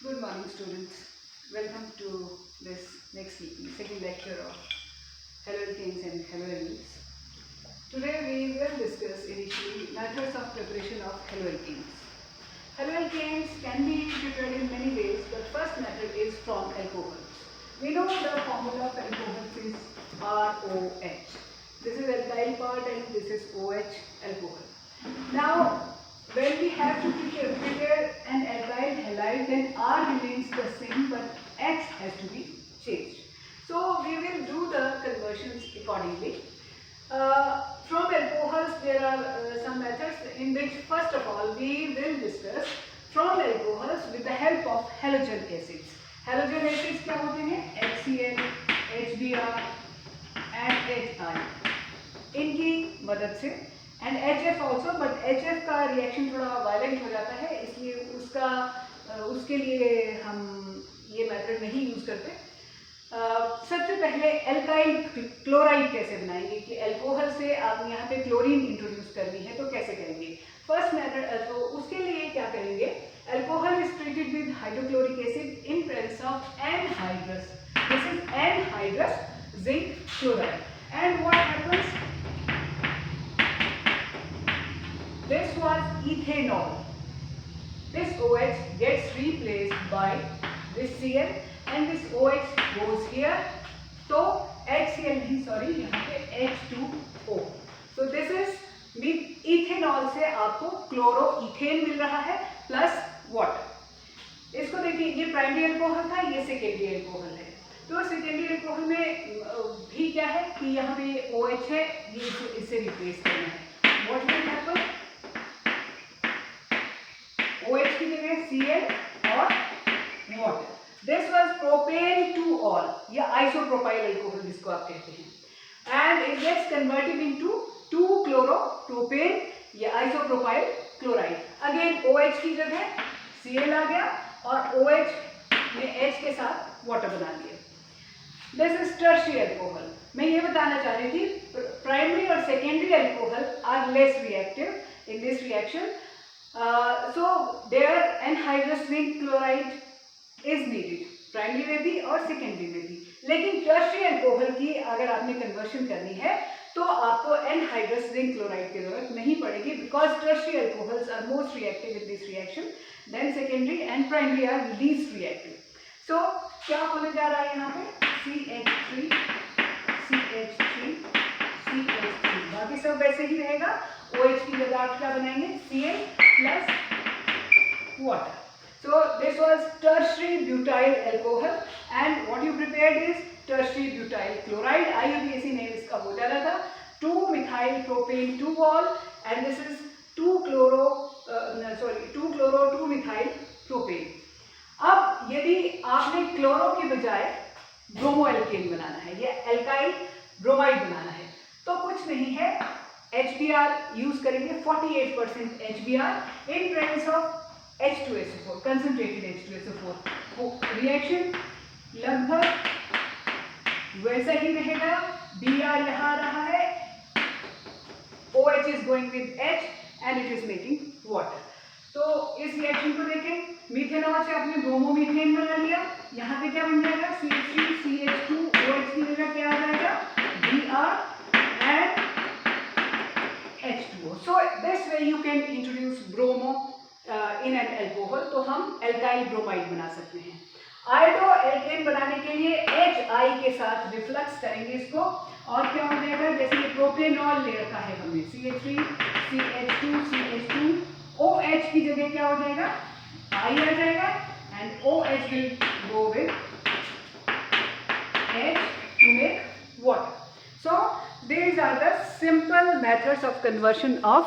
Good morning, students. Welcome to this next second lecture of haloalkanes and haloarenes. Today we will discuss initially methods of preparation of haloalkanes. Haloalkanes can be prepared in many ways, but first method is from alcohols. We know the formula of alcohols is ROH. This is alkyl part and this is OH, alcohol. Now, when we have to prepare an alkyl halide, then R remains the same, but H has to be changed. So we will do the conversions accordingly. From alcohols, there are some methods in which, first of all, we will discuss from alcohols with the help of halogen acids. Halogen acids क्या होते हैं? HCl, HBr and HI. इनकी मदद से and HF also, but HF का reaction थोड़ा violent हो जाता है, इसलिए उसके लिए हम ये मेथड नहीं यूज़ करते। सबसे पहले एल्काइल क्लोराइड कैसे बनाएंगे कि अल्कोहल से आप यहाँ पे क्लोरीन इंट्रोड्यूस करनी है तो कैसे करेंगे। फर्स्ट मेथड, तो उसके लिए क्या करेंगे, alcohol is treated with hydrochloric acid in presence of anhydrous. This is anhydrous zinc chloride. And what happens, this was ethanol. This OH gets replaced by this Cl and this OH goes here. So HCl नहीं, sorry, यहाँ पे H2O. So this is ethanol से आपको chloroethane मिल रहा है plus water. इसको देखिए, ये प्राइमरी अल्कोहल था, ये सेकेंडरी अल्कोहल है. तो सेकेंडरी अल्कोहल में भी क्या है कि यहाँ पे OH है, ये इससे रिप्लेस करना है. What will happen? OH की जगह Cl और water. This was propan two ol, या आइसोप्रोपाइल अल्कोहल जिसको आप कहते हैं, and it gets converted into 2-chloro-propane या आइसोप्रोपाइल क्लोराइड. अगेन OH की जगह Cl आ गया और OH ने H के साथ वाटर बना दिया. This is tertiary alcohol. मैं ये बताना चाह रही थी, प्राइमरी और secondary alcohol are less reactive in this reaction. So there anhydrous zinc chloride is needed, primary में भी और सेकेंडरी में भी. लेकिन टर्शियरी अल्कोहल की अगर आपने कन्वर्शन करनी है तो आपको एनहाइड्रस जिंक क्लोराइड की जरूरत नहीं पड़ेगी, because tertiary alcohols are most reactive in this reaction then secondary, and primary are least reactive. So क्या होने जा रहा है यहाँ पे, CH3 CH3 CH3, बाकी सब वैसे ही रहेगा. OH की जगह आप क्या बनाएंगे, Cl plus water. So this was tertiary butyl alcohol, and what you prepared is tertiary butyl chloride. IUPAC name इसका हो जा रहा था 2-methyl propane 2-ol, and this is 2-chloro-2-methyl propane. अब यदि आपने क्लोरो के बजाय ब्रोमो एल्केन बनाना है या एल्काइल ब्रोमाइड बनाना है तो कुछ नहीं है, HBr यूज करेंगे, 48% HBr in presence of H2SO4, concentrated H2SO4. वो रिएक्शन लगभग वैसा ही रहेगा. Br यहाँ आ रहा है, OH is going with H and it is making water. तो इस रिएक्शन को देखें, मीथेनॉल से आपने ब्रोमोमीथेन बना लिया. यहाँ पे क्या बन जाएगा, CH3 CH2 OH की जगह क्या आ जाएगा, Br and H2O. So this way you can introduce bromo in an alcohol. तो हम alkyl bromide बना सकते हैं. आयोडो एल्केन बनाने के लिए HI के साथ रिफ्लक्स करेंगे इसको, और क्या हो जाएगा, जैसे ये प्रोपेनॉल ले रखा है हमने, CH3 CH2 CH2 OH की जगह क्या हो जाएगा, I आ जाएगा, and OH will go with H to make water. So these are the simple methods of conversion of.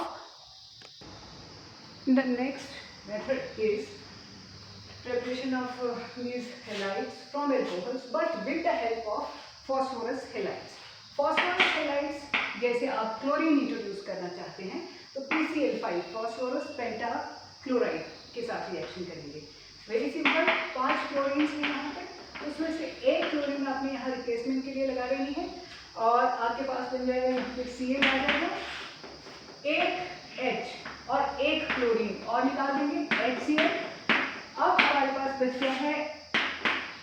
The next method is preparation of these halides from alcohols, but with the help of phosphorus halides. Phosphorus halides जैसे आप chlorine introduce करना चाहते हैं तो PCl5 phosphorus pentachloride के साथ reaction करेंगे. Very simple, 5 chlorine हैं यहाँ पे, उसमें से एक क्लोरीन आपने यहाँ रिप्लेसमेंट के लिए लगा देनी है और आपके पास बन जाएगा यहाँ पे Cl आ जाएगा, एक H और एक क्लोरीन और निकाल देंगे HCl. अब हमारे पास पास बच गया है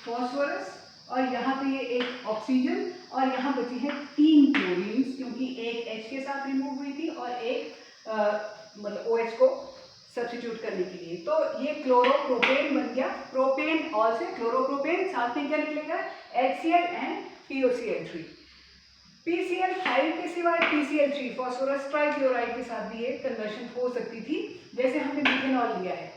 फॉस्फोरस और यहाँ पे ये एक ऑक्सीजन और यहाँ बची है 3 क्लोरीन्स, क्योंकि एक H के साथ रिमूव हुई थी और एक मतलब OH को सब्स्टिट्यूट करने के लिए। तो ये क्लोरोप्रोपेन बन गया, प्रोपेन ऑल से क्लोरोप्रोपेन, साथ में क्या निकलेगा HCl एंड POCl3। PCl5 के सिवाय PCl3 फॉस्फोरस ट्राइक्लोराइड के साथ भी ये कन्वर्शन हो सकती थी, जैसे हमने मिथेनॉल लिया है।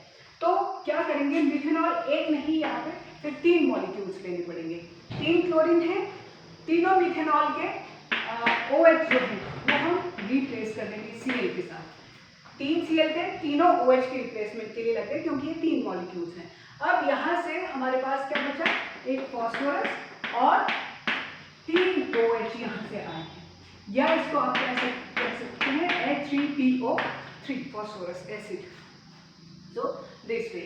तो क्या करेंगे, मिथेनॉल एक नहीं, यहाँ पे फिर 3 मॉलिक्यूल्स लेने पड़ेंगे। 3 क्लोरीन है, तीनों मिथेनॉल के OH जो है वो हम रिप्लेस कर देंगे Cl के साथ। 3 Cl थे, तीनों OH के रिप्लेसमेंट के लिए लगते, क्योंकि ये 3 मॉलिक्यूल्स हैं। अब यहाँ से हमारे पास क्या बचा, एक फॉस्फोरस और 3 OH यहाँ से आए हैं, या इसको आप कह सकते हैं H3PO3 phosphorous acid. So this वे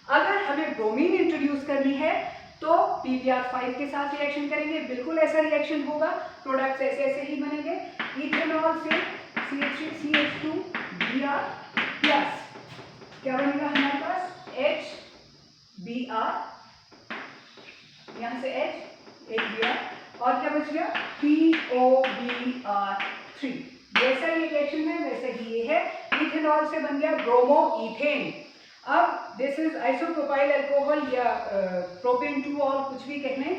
अगर हमें ब्रोमीन इंट्रोड्यूस करनी है तो PBr5 के साथ रिएक्शन करेंगे, बिल्कुल ऐसा रिएक्शन होगा, प्रोडक्ट्स ऐसे ऐसे ही बनेंगे। इथेनॉल से CH3CH2 Br प्लस क्या बनेगा हमारे पास HBr, यहाँ से H एक Br और क्या बच गया POBr3। जैसा ये रिएक्शन है वैसा ही ये है, इथेनॉल से बन गया ब्रोमो इथेन। अब दिस इज आइसोप्रोपाइल अल्कोहल या प्रोपेन टू ऑल कुछ भी कह लें,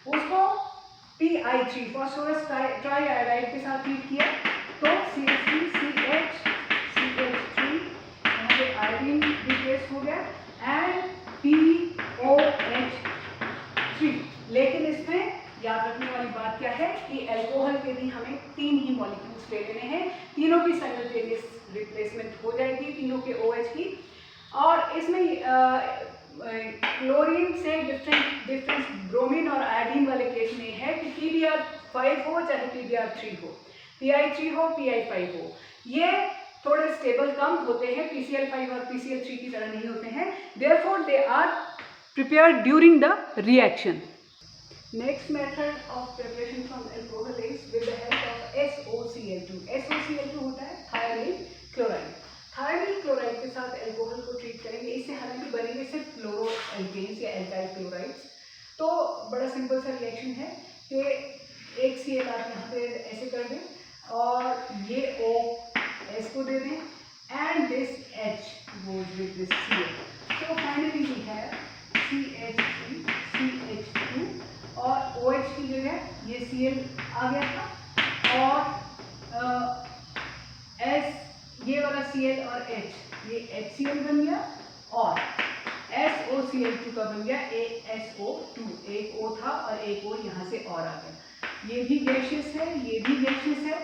उसको PI3 फॉस्फोरस ट्राइआयोडाइड के साथ ट्रीट किया तो CH3CH CH3 यहाँ पे आयोडीन रिप्लेस हो गया एंड POH3। लेकिन इसमें याद रखने वाली बात क्या है कि अल्कोहल के भी हमें 3 ही मॉलिक्यूल्स ले लेने हैं, तीनों की साइमल्टेनियस रिप्लेसमेंट हो जाएगी, तीनों के OH की। और इसमें क्लोरीन से डिफरेंस ब्रोमीन और आयोडीन वाले केस में है कि PBr5 हो चाहे PBr3 हो, PI3 हो PI5 हो, ये थोड़े स्टेबल कम होते हैं, PCl5 और PCl3 की तरह नहीं होते हैं, therefore they are prepared during the reaction. Next method of preparation from alcohol is with the help of SOCl2. SOCl2 होता है थायराइल क्लोराइड। थायराइल क्लोराइड के साथ अल्कोहल को ट्रीट करेंगे, इससे हालांकि बनेंगे सिर्फ फ्लोरो एल्केन्स या एल्काइल क्लोराइड्स। तो बड़ा सिंपल सा रिएक्शन है कि एक Cl आप यहाँ पे ऐसे कर दें और ये OS को दे दें and this H goes with this Cl. So finally we have CH3 CH2 और OH की जगह ये Cl आ गया था और S ये वाला Cl और H ये HCl बन गया और SOCl2 का बन गया SO2, एक O था और एक O यहाँ से और आ गया। ये भी गैशियस है, ये भी गैशियस है।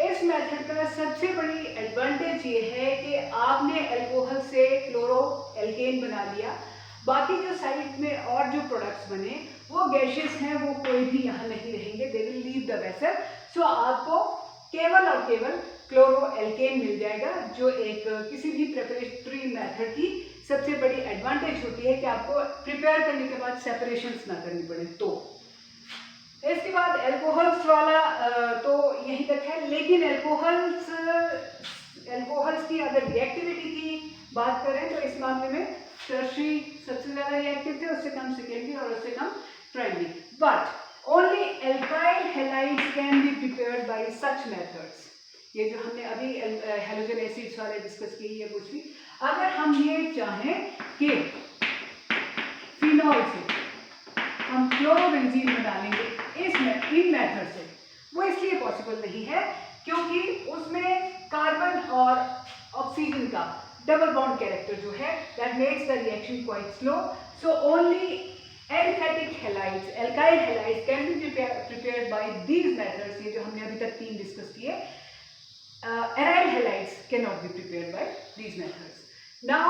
इस मेथड का सबसे बड़ी एडवांटेज ये है कि आपने अल्कोहल से क्लोरो एल्केन बना लिया, बाकी जो साइड में और जो प्रोडक्ट्स बने वो गैशियस हैं, वो कोई भी यहाँ नहीं रहेंगे, they will leave the vessel. So आपको केवल और केवल क्लोरो एल्केन मिल जाएगा, जो एक किसी भी प्रिपरेटरी मेथड की सबसे बड़ी एडवांटेज होती है कि आपको प्रिपेयर करने के बाद सेपरेशंस ना करनी पड़े। तो इसके बाद अल्कोहल्स वाला तो यहीं तक है, लेकिन अल्कोहल्स की अगर रिएक्टिविटी की बात करें तो इस मामले में टर्शरी सबसे ज़्यादा रिएक्टिव थे, उससे कम सेकेंडरी और उससे कम primary. But only alkyl halides can be prepared by such methods. ये जो हमने अभी हैलोजन एसिड्स वाले डिस्कस किए, ये कुछ भी अगर हम ये चाहें कि फिनॉल से हम क्लोरोबेंजीन बना लेंगे इन मेथड से, वो इसलिए पॉसिबल नहीं है क्योंकि उसमें कार्बन और ऑक्सीजन का डबल बॉन्ड कैरेक्टर जो है that makes the reaction quite slow. So only aliphatic halides, alkyl halides can be prepared bye these methods. ये जो हमने अभी तक 3 डिस्कस किए, aryl halides cannot be prepared by these methods. Now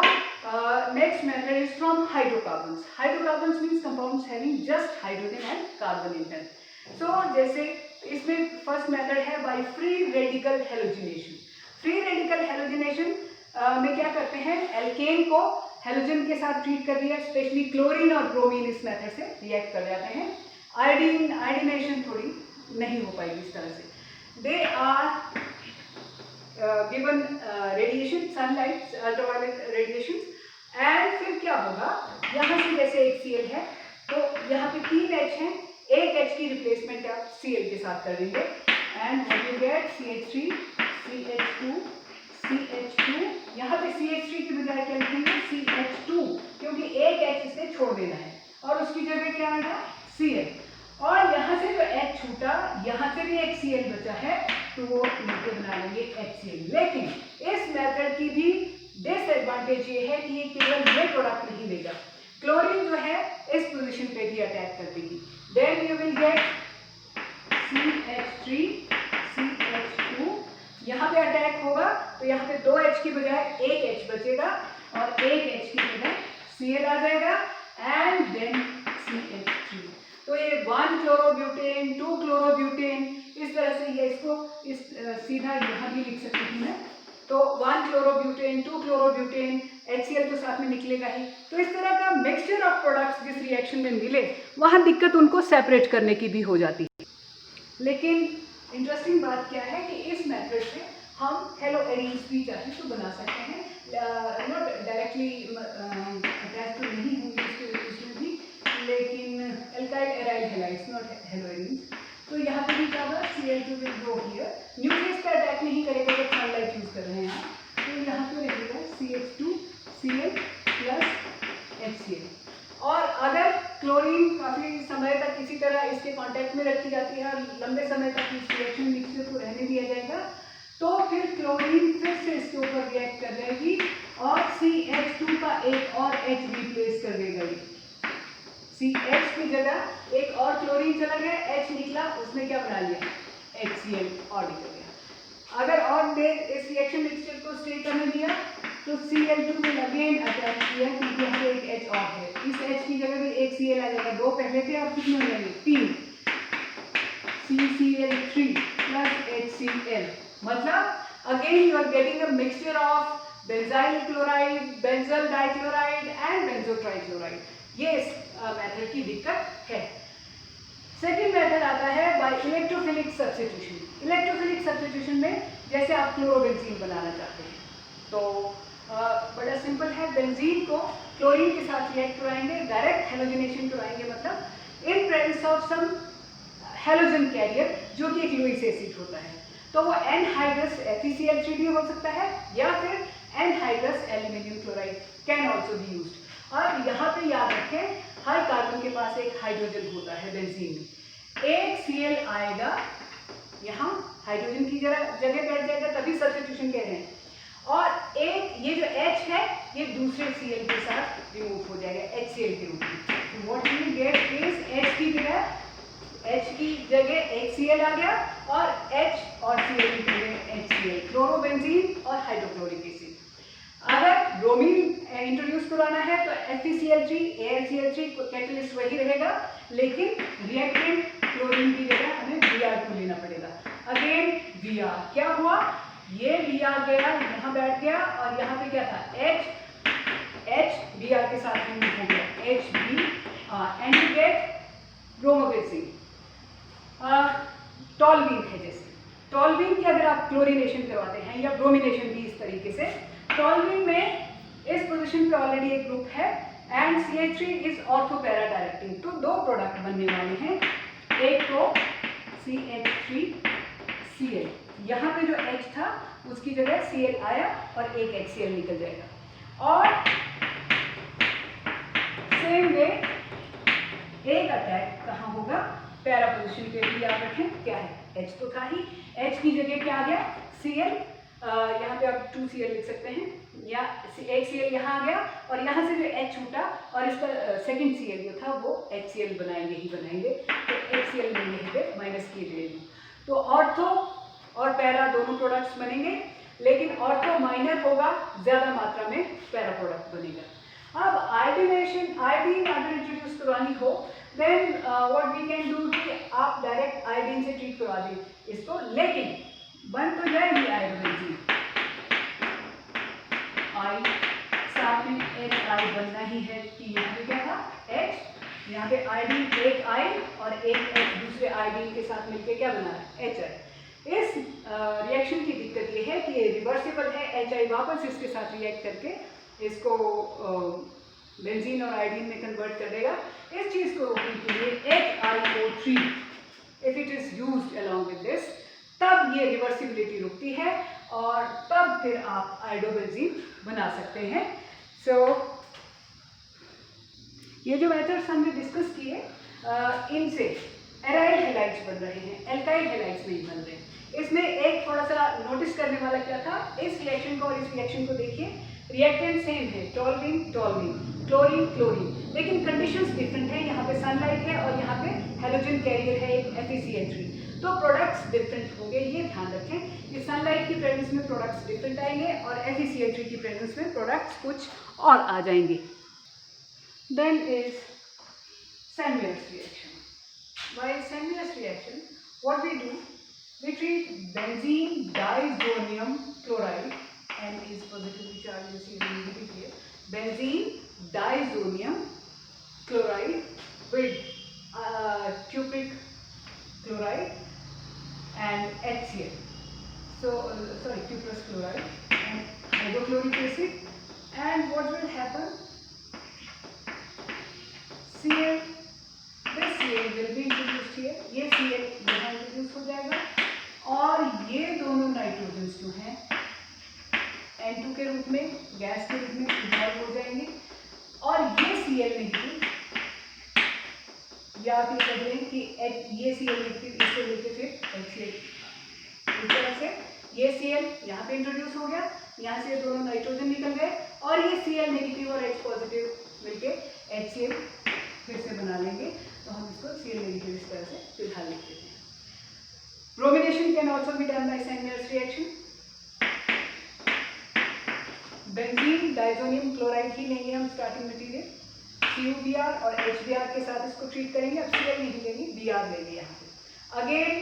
next method is from hydrocarbons. Hydrocarbons means compounds having just hydrogen and carbon in them. So जैसे इसमें first method है by free radical halogenation. Free radical halogenation में क्या करते हैं, alkene को halogen के साथ ट्रीट कर दिया, स्पेशली क्लोरीन और ब्रोमीन इस मेथड से रिएक्ट कर जाते हैं। आयोडीनेशन थोड़ी नहीं हो पाएगी इस तरह से। They are given radiation, sunlight, ultraviolet radiations, एंड फिर क्या होगा, यहाँ से जैसे एक Cl है तो यहाँ पे 3 H हैं, एक H की रिप्लेसमेंट आप Cl के साथ कर देंगे and what you get CH3 CH2 CH2, यहाँ पे CH3 की बजाय क्या लिखेंगे CH2, क्योंकि एक H इसे छोड़ देना है और उसकी जगह क्या आएगा Cl, और यहाँ से जो H छूटा यहाँ से भी एक Cl बचा है तो वो मिलकर बना लेंगे HCl। लेकिन इस मेथड की भी डिसएडवांटेज ये है कि ये केवल ये प्रोडक्ट नहीं देगा, क्लोरीन जो है इस पोजीशन पे भी अटैक कर देगी, then you will get CH3 CH2, यहाँ पे अटैक होगा तो यहाँ पे 2 H की बजाय एक H बचेगा और एक H की बजाय Cl आ जाएगा एंड देन CH3। तो ये 1 क्लोरोब्यूटेन 2 क्लोरोब्यूटेन, इस तरह से ये इसको सीधा यहाँ भी लिख सकती हूँ मैं, तो 1 क्लोरोब्यूटेन 2 क्लोरोब्यूटेन, HCl तो साथ में निकलेगा ही। तो इस तरह का मिक्सचर ऑफ प्रोडक्ट्स जिस रिएक्शन में मिले वहाँ दिक्कत उनको सेपरेट करने की भी हो जाती है। लेकिन इंटरेस्टिंग बात क्या है कि इस मेथड से हम हेलो एरीन्स भी चाहे तो बना सकते हैं, नॉट डायरेक्टली अटैच तो नहीं होंगे इसमें भी, लेकिन alkyl aryl halides not hello arenes. तो यहाँ पे भी क्या होगा Cl2 will go here, nucleus पे अटैक नहीं करेगा जब सनलाइट यूज कर रहे हैं, तो यहाँ पे रहेगा CH2 Cl प्लस HCl। और अगर क्लोरीन काफ़ी समय तक इसी तरह इसके कांटेक्ट में रखी जाती है और लंबे समय तक इस रिएक्शन मिक्सचर को रहने दिया जाएगा तो फिर क्लोरीन फिर से इसके ऊपर रिएक्ट कर जाएगी और CH2 का एक और H रिप्लेस कर देगा। CH की जगह एक और क्लोरीन चला गया, H निकला, उसने क्या बना लिया HCl और निकल गया। अगर और देर इस रिएक्शन मिक्सचर को स्टे करने दिया तो Cl2 में अगेन अटैक किया क्योंकि यहाँ पे एक H और है, इस H की जगह भी एक Cl आ जाएगा, 2 पहले थे अब कितने हो जाएंगे 3, CCl3 प्लस HCl, मतलब again you are getting a mixture of benzyl chloride, benzal dichloride and benzol trichloride. ये इस मेथड की दिक्कत है। सेकेंड मेथड आता है by electrophilic substitution. Electrophilic substitution में जैसे आप क्लोरोबेंजीन बनाना चाहते हैं तो बड़ा सिंपल है, बेंजीन को क्लोरीन के साथ रिएक्ट कराएंगे, डायरेक्ट हेलोजनेशन कराएंगे, मतलब in presence of some halogen carrier जो कि एक लुईस एसिड होता है, तो वो एनहाइड्रस FeCl3 भी हो सकता है या फिर anhydrous aluminium chloride can also be used. और यहाँ पे याद रखें हर कार्बन के पास एक हाइड्रोजन होता है बेंजीन में, एक Cl आएगा यहाँ हाइड्रोजन की जगह बैठ जाएगा तभी सब्स्टिट्यूशन कह रहे हैं, और एक ये जो H है ये दूसरे Cl के साथ रिमूव हो जाएगा HCl के रूप में। What you get is H की जगह एक Cl आ गया और H और Cl की जगह HCl, क्लोरोबेंजीन और हाइड्रोक्लोरिक एसिड। अगर ब्रोमीन इंट्रोड्यूस कराना है तो FeCl3 AlCl3 कैटलिस्ट वही रहेगा, लेकिन रिएक्टेंट क्लोरीन की जगह हमें Br2 लेना पड़ेगा। अगेन Br क्या हुआ, ये Br गया यहाँ बैठ गया और यहाँ पे क्या था H Br के साथ रिमूव हो गया HB and you get bromobenzene. Toluene है, जैसे टॉल्वीन की अगर आप क्लोरीनेशन करवाते हैं या ब्रोमिनेशन भी इस तरीके से, टॉल्वीन में इस पोजीशन पे ऑलरेडी एक ग्रुप है and CH3 is ortho para directing, तो 2 प्रोडक्ट बनने वाले हैं, एक तो CH3Cl, यहाँ पे जो H था उसकी जगह Cl आया और एक HCl निकल जाएगा। और सेम वे एक अटैक कहाँ होगा, पैरा पोजीशन पे भी याद रखें क्या है, H तो था ही, H की जगह क्या आ गया Cl, यहाँ पे आप 2Cl लिख सकते हैं या एक Cl यहाँ आ गया और यहाँ से जो H छूटा और इसका सेकंड Cl जो था वो HCl बनाएंगे ही बनाएंगे, तो HCl में यहीं पे माइनस की वैल्यू, तो ऑर्थो और पैरा दोनों प्रोडक्ट्स बनेंगे, लेकिन ऑर्थो माइनर होगा, ज़्यादा मात्रा में पैरा प्रोडक्ट बनेगा। अब आयोडीन अगर इंट्रोड्यूस करवानी हो then what we can do कि आप डायरेक्ट आयोडीन से ट्रीट करवा दें इसको, लेकिन बन तो जाएगी आयोडीन, आई साथ में HI बनना ही है कि यहाँ पे क्या था H, यहाँ पे आयोडीन एक I और एक H दूसरे आयोडीन के साथ मिलकर क्या बना है HI। इस रिएक्शन की दिक्कत ये है कि ये रिवर्सिबल है, HI वापस इसके साथ रिएक्ट करके इसको बेंजीन और आयोडीन में कन्वर्ट कर देगा। इस चीज़ को रोकने के लिए HiO3 if it is used along with this, तब ये रिवर्सिबिलिटी रुकती है और तब फिर आप आयोडोबेंजीन बना सकते हैं। सो ये जो मेथड्स हमने डिस्कस किए, इनसे एराइल हैलाइड्स बन रहे हैं, एल्काइल हैलाइड्स नहीं बन रहे। इसमें एक थोड़ा सा नोटिस करने वाला क्या था, इस रिएक्शन को और इस रिएक्शन को देखिए, रिएक्टेंट सेम है, टॉल्यूइन टॉल्यूइन, क्लोरीन क्लोरीन, लेकिन कंडीशंस डिफरेंट है। यहाँ पे सनलाइट है और यहाँ पे हैलोजन कैरियर है, एक FeCl3, तो प्रोडक्ट्स डिफरेंट होंगे, ये ध्यान रखें कि सनलाइट की प्रेजेंस में प्रोडक्ट्स डिफरेंट आएंगे और FeCl3 की प्रेजेंस में प्रोडक्ट्स कुछ और आ जाएंगे। Then is Samuel's reaction. By Samuel's reaction, what we do, we treat benzene diazonium chloride, N is positively charged, this is negative here, benzene diazonium chloride with cupric chloride and HCl. So, sorry, cuprous chloride and hydrochloric acid, and what will happen? Cl, this Cl will be introduced here, ये Cl यहाँ introduce हो जाएगा और ये दोनों nitrogens जो हैं N2 के रूप में, गैस के रूप में इवॉल्व हो जाएंगे और ये Cl नेगेटिव, या आप ये कह रहे हैं कि ये Cl नेगेटिव इससे लेके फिर HCl, इस तरह से ये Cl यहाँ पे इंट्रोड्यूस हो गया, यहाँ से दोनों नाइट्रोजन निकल गए और ये Cl नेगेटिव और H पॉजिटिव मिलके HCl फिर से बना लेंगे, तो हम इसको Cl नेगेटिव इस तरह से फिलहाल लिख देते हैं। Bromination can also be done by Samuel's reaction. Benzene diazonium chloride ही लेंगे हम स्टार्टिंग मटेरियल, CuBr और HBr के साथ इसको ट्रीट करेंगे। अब Cl नहीं लेंगे, Br लेंगे यहाँ पे, अगेन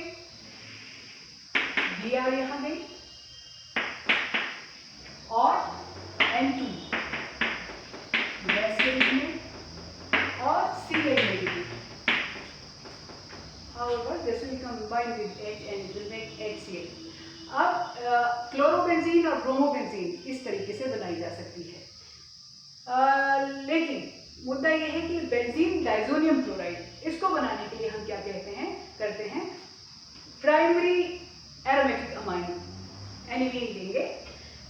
Br यहाँ गई और N2 गैस के रूप में और Cl negative. However, this will combine with H and it will make HCl. अब क्लोरोबेंजीन और ब्रोमोबेंजीन इस तरीके से बनाई जा सकती है, लेकिन मुद्दा यह है कि बेंजीन डाइजोनियम क्लोराइड, इसको बनाने के लिए हम क्या करते हैं, प्राइमरी एरोमेटिक अमाइन एनिलीन लेंगे,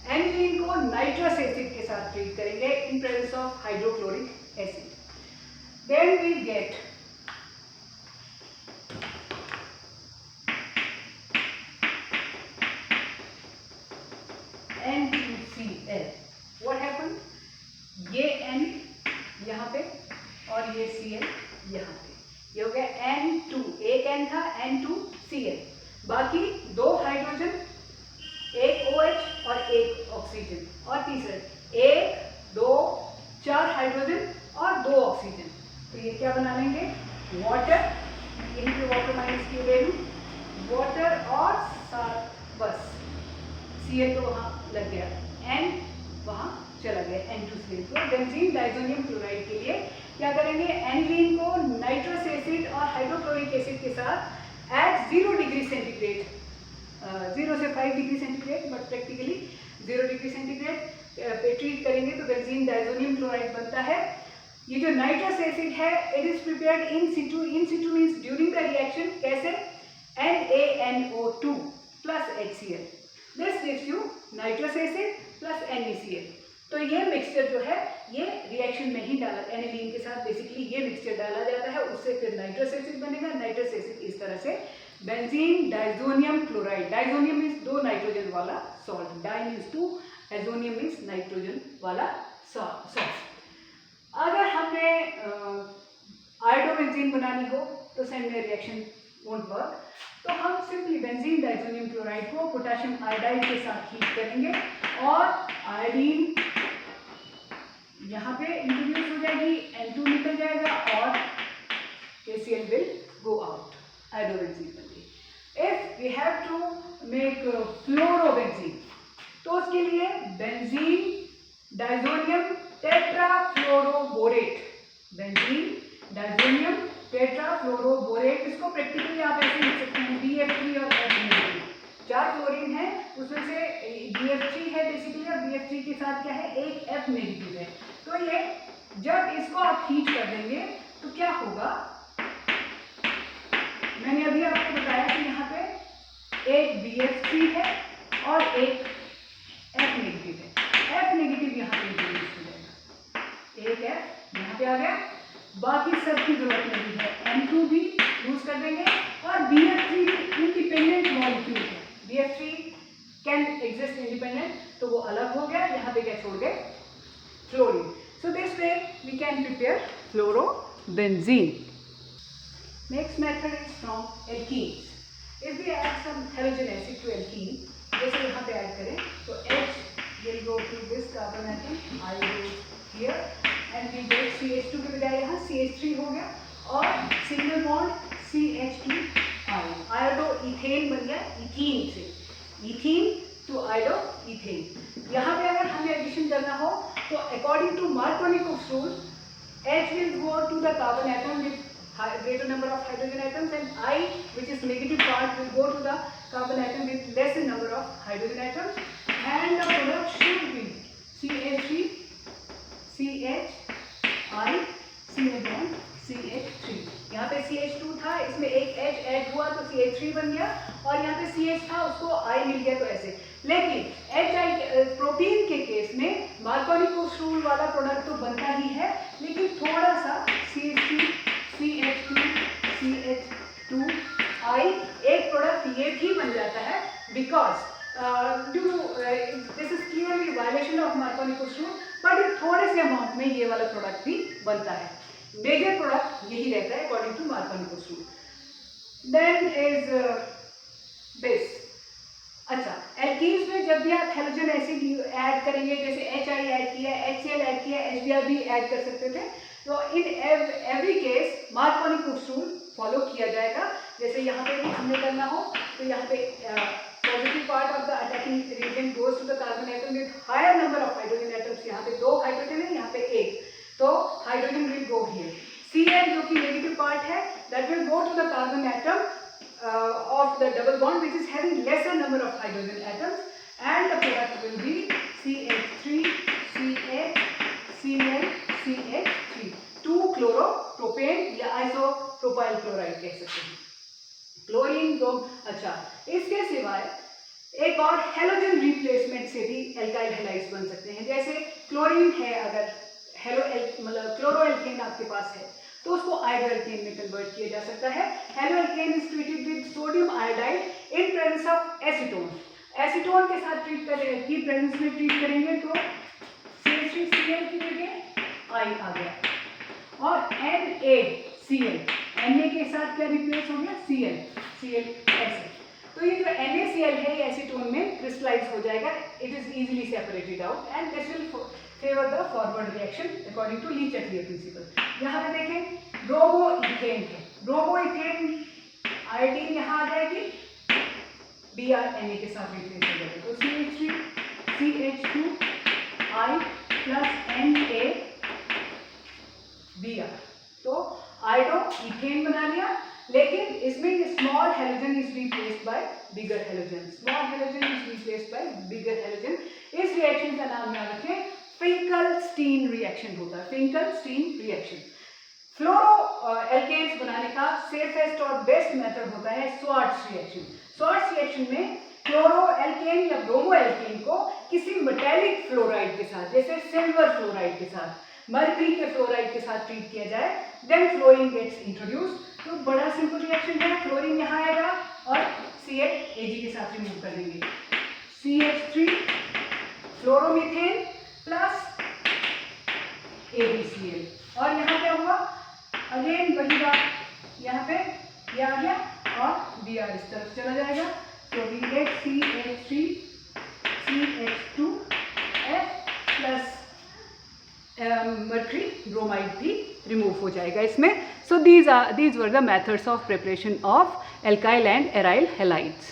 एनिलीन को नाइट्रस एसिड के साथ ट्रीट करेंगे इन presence of hydrochloric acid. Then we get N2Cl. What happened? ये N यहाँ पे और ये Cl यहाँ पे, ये हो गया N2, एक N था N2Cl, बाकी दो हाइड्रोजन, एक OH और एक ऑक्सीजन, और तीसरा 1 2 4 हाइड्रोजन और 2 ऑक्सीजन, तो ये क्या बना लेंगे, वाटर, यहीं पे वाटर माइनस की वैल्यू, वाटर और साथ बस Cl तो वहाँ लग गया, N वहाँ चला गया, N2Cl। तो बेंजीन डाइजोनियम क्लोराइड के लिए क्या करेंगे, एनिलीन को नाइट्रस एसिड और हाइड्रोक्लोरिक एसिड के साथ एट 0 डिग्री सेंटीग्रेड, 0 से 5 degree centigrade, but practically 0 degree centigrade पे ट्रीट करेंगे तो बेंजीन डाइजोनियम क्लोराइड बनता है। ये जो नाइट्रस एसिड है, it is prepared in Situ, in Situ means during the reaction, कैसे, NaNO2 plus HCl, this gives you nitrous acid plus NaCl। तो ये मिक्सचर जो है ये रिएक्शन में ही डाला, एनिलीन के साथ बेसिकली ये मिक्सचर डाला जाता है, उससे फिर नाइट्रस एसिड बनेगा। नाइट्रस एसिड इस तरह से benzene diazonium chloride, diazonium means 2 nitrogen वाला salt, di means 2, azonium means nitrogen वाला सॉल्ट। अगर हमने आयोडोबेंजीन बनानी हो तो Samuel रिएक्शन वोंट वर्क, तो हम सिंपली बेंजीन डाइजोनियम क्लोराइड को पोटेशियम आयोडाइड के साथ हीट करेंगे और आयोडीन यहाँ पे इंट्रोड्यूस हो जाएगी, N2 निकल जाएगा और KCl will go out, iodobenzene बन गई। If we have to make fluorobenzene, तो उसके लिए benzene diazonium tetrafluoroborate, benzene diazonium tetrafluoroborate, इसको प्रैक्टिकली आप ऐसे लिख सकते हैं BF3 और F 4 फ्लोरीन है, उसमें से BF3 है बेसिकली, और BF3 के साथ क्या है, एक F नेगेटिव है। तो ये जब इसको आप हीट कर देंगे तो क्या होगा, मैंने अभी आपको बताया कि यहाँ पे एक BF3 है और एक F नेगेटिव है। F नेगेटिव यहाँ पे इंट्रोड्यूस हो जाएगा, एक F यहाँ पे आ गया, बाकी सब की जरूरत नहीं है, N2 भी यूज कर देंगे, और BF3 भी इंडिपेंडेंट मॉलिक्यूल है, BF3 कैन एग्जिस्ट इंडिपेंडेंट, तो वो अलग हो गया, यहाँ पे क्या छोड़ गए, fluorine. So this way we can prepare fluorobenzene. Next method is from alkenes. If we add some halogen acid to alkene, जैसे यहाँ पे ऐड करें तो H will go to this carbon atom, I go here, and we get CH2 के बजाय यहाँ CH3 हो गया, और सिंगल बॉन्ड CH2 आयोडोइथेन बन गया इथीन से, इथीन टू आयोडोइथेन। यहाँ पे अगर हमें एडिशन करना हो तो according to Markovnikov's rule H will go to the carbon atom with greater number of hydrogen atoms, and I, which is negative part, will go to the carbon atom with lesser number of hydrogen atoms, and the product should be CH3, CHI, single bond CH3। यहाँ पे CH2 था, इसमें एक H add हुआ तो CH3 बन गया, और यहाँ पे CH था उसको I मिल गया, तो ऐसे। लेकिन HI प्रोटीन के केस में मार्कोनिकोव्स रूल वाला प्रोडक्ट तो बनता ही है, लेकिन थोड़ा सा CH3 CH2 CH2I एक प्रोडक्ट ये भी बन जाता है, because this is clearly violation of Markovnikov's rule, but थोड़े से अमाउंट में ये वाला प्रोडक्ट भी बनता है। मेजर प्रोडक्ट यही रहता है according to Markovnikov's rule. Then is this. अच्छा, एल्कीन्स में जब भी आप हेलोजन एसिड ऐड करेंगे, जैसे HI ऐड किया, HCl ऐड किया, HBr भी ऐड कर सकते थे, तो in every case Markovnikov's rule follow किया जाएगा। जैसे यहाँ पे भी हमने करना हो तो यहाँ पे positive part of the attacking reagent goes to the carbon atom with higher number of hydrogen atoms, यहाँ पे 2 हाइड्रोजन है, यहाँ पे 1, तो hydrogen will go here. Cl जो कि नेगेटिव पार्ट है, that will go to the carbon atom of the double bond which is having lesser number of hydrogen atoms, and the product will be CH3 CH Cl CH3, 2-chloropropane या isopropyl chloride कह सकते हैं। Chlorine ब्रोम। अच्छा, इसके सिवाय एक और halogen replacement से भी एल्काइल हैलाइड्स बन सकते हैं। जैसे क्लोरीन है, अगर मतलब क्लोरोएल्केन आपके पास है तो उसको आयोडोएल्केन में कन्वर्ट किया जा सकता है। Haloalkane is treated with sodium iodide in presence of acetone. Acetone के साथ ट्रीट करेंगे, की प्रेजेंस में ट्रीट करेंगे तो CH3Cl की जगह I आ गया, और NaCl, Na के साथ क्या रिप्लेस हो गया, Cl ऐसे। तो ये जो NaCl है ये एसीटोन में क्रिस्टलाइज हो जाएगा, it is easily separated out, and this will favour the forward reaction according to Le Chatelier principle. यहाँ पे देखें ब्रोमोइथेन है, ब्रोमोइथेन आयोडीन यहाँ आ जाएगी, Br Na के साथ रिप्लेस हो जाएगा, तो CH3 CH2I plus Na Br, तो आयोडोइथेन बना लिया। लेकिन इसमें small halogen is replaced by bigger halogen, small halogen is replaced by bigger halogen. इस रिएक्शन का नाम याद रखें, फिंकल-स्टीन रिएक्शन होता है, फिंकल-स्टीन रिएक्शन। फ्लोरो एल्केन्स बनाने का सेफेस्ट और बेस्ट मेथड होता है स्वार्ट्ज रिएक्शन। स्वार्ट्ज रिएक्शन में क्लोरो एल्केन या ब्रोमो एल्केन को किसी मेटेलिक फ्लोराइड के साथ, जैसे सिल्वर फ्लोराइड के साथ, मर्करी के फ्लोराइड के साथ ट्रीट किया जाए, देन फ्लोरीन गेट्स इंट्रोड्यूस। तो बड़ा सिंपल रिएक्शन है, फ्लोरीन यहाँ आएगा और CH Ag के साथ रिमूव कर देंगे, CH3 फ्लोरोमीथेन प्लस AgCl, और यहाँ क्या हुआ, अगेन वही बात, यहाँ पे ये आ गया और Br इस तरफ चला जाएगा, तो we get CH3 CH2F plus mercury bromide भी रिमूव हो जाएगा इसमें। So these were the methods of preparation of alkyl and aryl halides.